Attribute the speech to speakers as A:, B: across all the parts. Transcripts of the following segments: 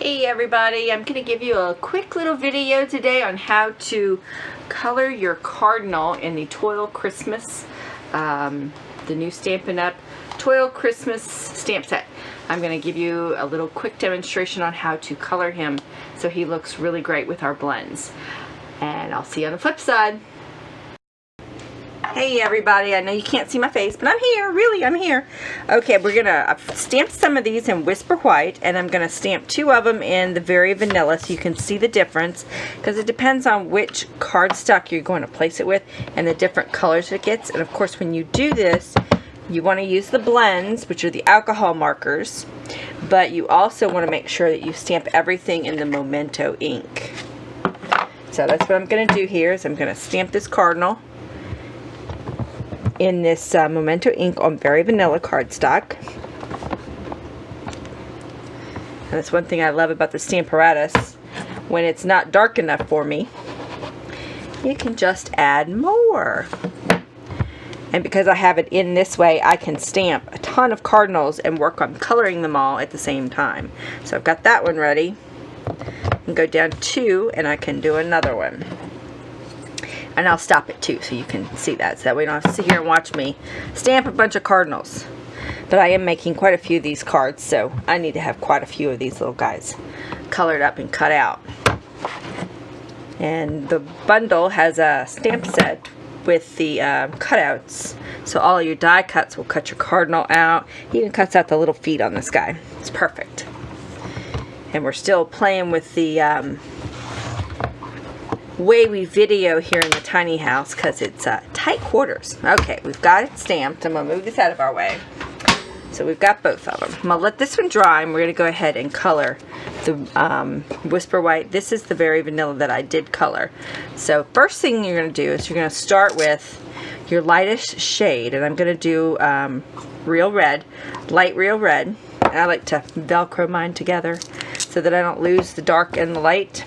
A: Hey everybody, I'm going to give you a quick little video today on how to color your cardinal in the Toile Christmas, the new Stampin Up Toile Christmas stamp set. I'm going to give you a little quick demonstration on how to color him so he looks really great with our blends. And I'll see you on the flip side. Hey everybody, I know you can't see my face, but I'm here, really, I'm here. Okay, we're gonna stamp some of these in Whisper White, and I'm gonna stamp two of them in the Very Vanilla so you can see the difference, because it depends on which cardstock you're going to place it with and the different colors it gets. And of course, when you do this, you want to use the blends, which are the alcohol markers, but you also want to make sure that you stamp everything in the Memento ink. So that's what I'm gonna do here, is I'm gonna stamp this cardinal in this Memento ink on Very Vanilla cardstock. And that's one thing I love about the Stamparatus. When it's not dark enough for me, you can just add more. And because I have it in this way, I can stamp a ton of cardinals and work on coloring them all at the same time. So I've got that one ready. And go down two, and I can do another one. And I'll stop it too so you can see that, so that way you don't have to sit here and watch me stamp a bunch of cardinals. But I am making quite a few of these cards, so I need to have quite a few of these little guys colored up and cut out. And the bundle has a stamp set with the cutouts, so all of your die cuts will cut your cardinal out. He even cuts out the little feet on this guy. It's perfect. And we're still playing with the way we video here in the tiny house, because it's tight quarters. Okay, we've got it stamped. I'm gonna move this out of our way. So we've got both of them. I'm gonna let this one dry, and we're gonna go ahead and color the Whisper White. This is the Very Vanilla that I did color. So first thing you're gonna do is you're gonna start with your lightest shade, and I'm gonna do Real Red, light Real Red. And I like to Velcro mine together so that I don't lose the dark and the light.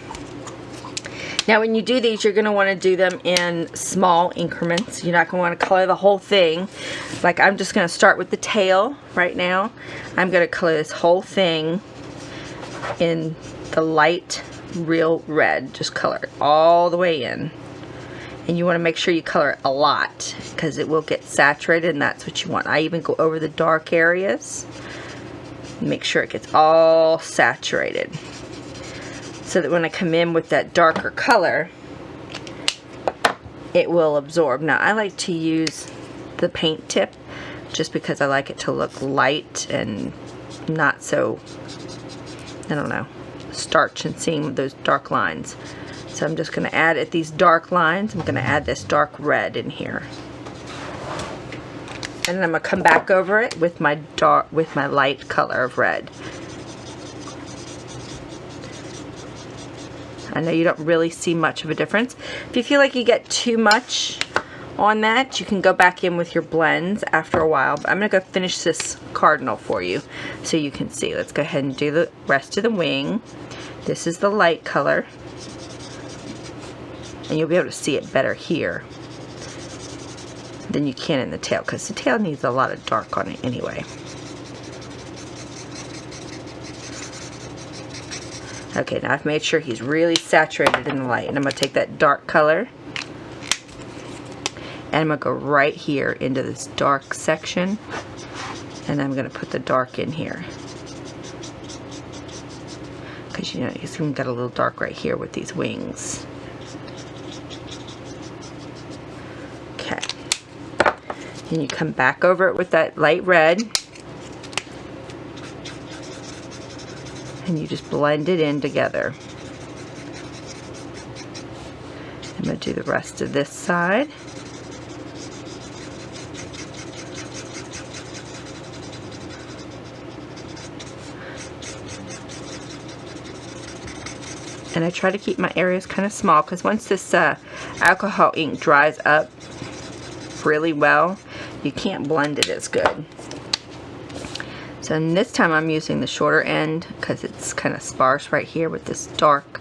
A: Now when you do these, you're going to want to do them in small increments. You're not going to want to color the whole thing. Like, I'm just going to start with the tail right now. I'm going to color this whole thing in the light Real Red. Just color it all the way in. And you want to make sure you color it a lot, because it will get saturated, and that's what you want. I even go over the dark areas. Make sure it gets all saturated, so that when I come in with that darker color, it will absorb. Now I like to use the paint tip just because I like it to look light and not so, I don't know, starch and seeing those dark lines. So I'm just going to add at these dark lines, I'm going to add this dark red in here. And then I'm going to come back over it with my light color of red. I know you don't really see much of a difference. If you feel like you get too much on that, you can go back in with your blends after a while. But I'm going to go finish this cardinal for you so you can see. Let's go ahead and do the rest of the wing. This is the light color. And you'll be able to see it better here than you can in the tail, because the tail needs a lot of dark on it anyway. Okay, now I've made sure he's really saturated in the light, and I'm going to take that dark color and I'm going to go right here into this dark section, and I'm going to put the dark in here, because you know he's even got a little dark right here with these wings. Okay, and you come back over it with that light red, and you just blend it in together. I'm going to do the rest of this side. And I try to keep my areas kind of small, because once this alcohol ink dries up really well, you can't blend it as good. So this time I'm using the shorter end because it's kind of sparse right here with this dark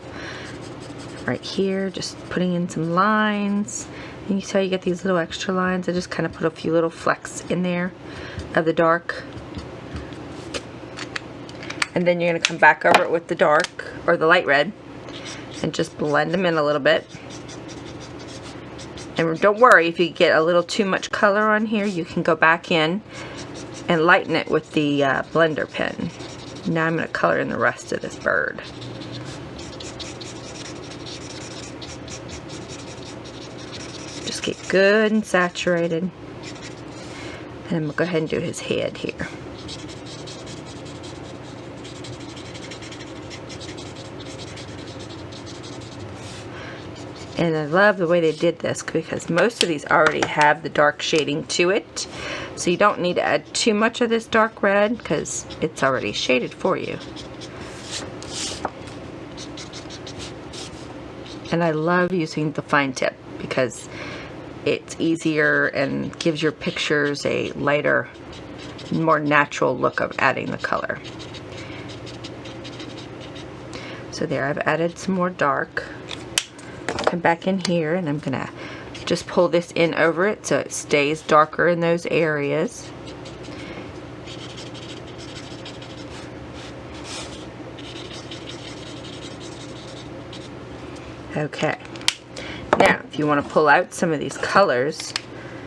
A: right here. Just putting in some lines. And you see how you get these little extra lines? I just kind of put a few little flecks in there of the dark. And then you're going to come back over it with the dark, or the light red, and just blend them in a little bit. And don't worry, if you get a little too much color on here, you can go back in and lighten it with the blender pen. Now I'm going to color in the rest of this bird. Just get good and saturated. And I'm going to go ahead and do his head here. And I love the way they did this because most of these already have the dark shading to it. So you don't need to add too much of this dark red because it's already shaded for you. And I love using the fine tip because it's easier and gives your pictures a lighter, more natural look of adding the color. So there, I've added some more dark. Come back in here and I'm gonna just pull this in over it so it stays darker in those areas. Okay, now if you want to pull out some of these colors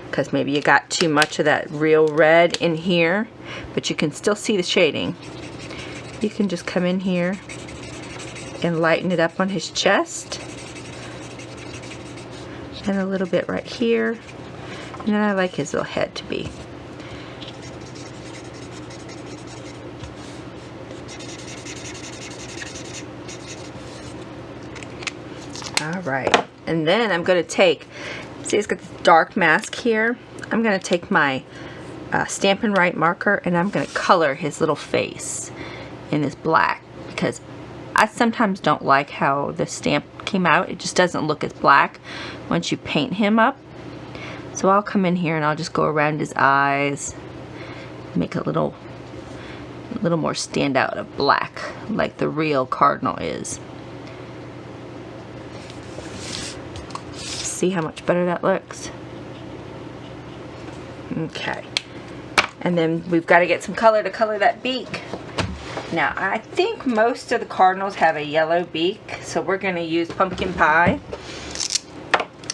A: because maybe you got too much of that real red in here but you can still see the shading, you can just come in here and lighten it up on his chest. And a little bit right here. And then I like his little head to be. Alright, and then I'm going to take, see it's got this dark mask here. I'm going to take my Stampin' Right marker and I'm going to color his little face in this black because I sometimes don't like how the stamp came out. It just doesn't look as black once you paint him up. So I'll come in here and I'll just go around his eyes, make a little more standout of black like the real Cardinal is. See how much better that looks? Okay. And then we've got to get some color to color that beak. Now, I think most of the Cardinals have a yellow beak, so we're going to use pumpkin pie.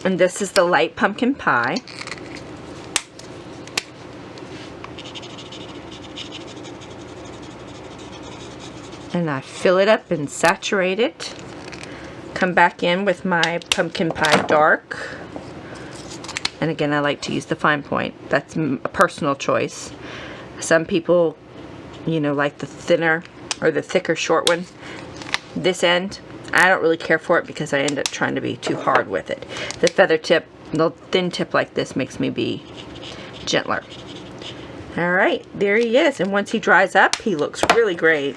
A: And this is the light pumpkin pie. And I fill it up and saturate it. Come back in with my pumpkin pie dark. And again, I like to use the fine point. That's a personal choice. Some people, you know, like the thinner or the thicker short one. This end, I don't really care for it because I end up trying to be too hard with it. The feather tip, the thin tip like this makes me be gentler. Alright, there he is. And once he dries up, he looks really great.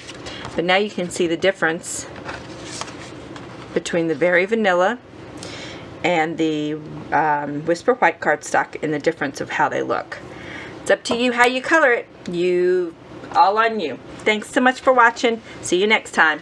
A: But now you can see the difference between the Very Vanilla and the Whisper White cardstock and the difference of how they look. It's up to you how you color it. All on you. Thanks so much for watching. See you next time.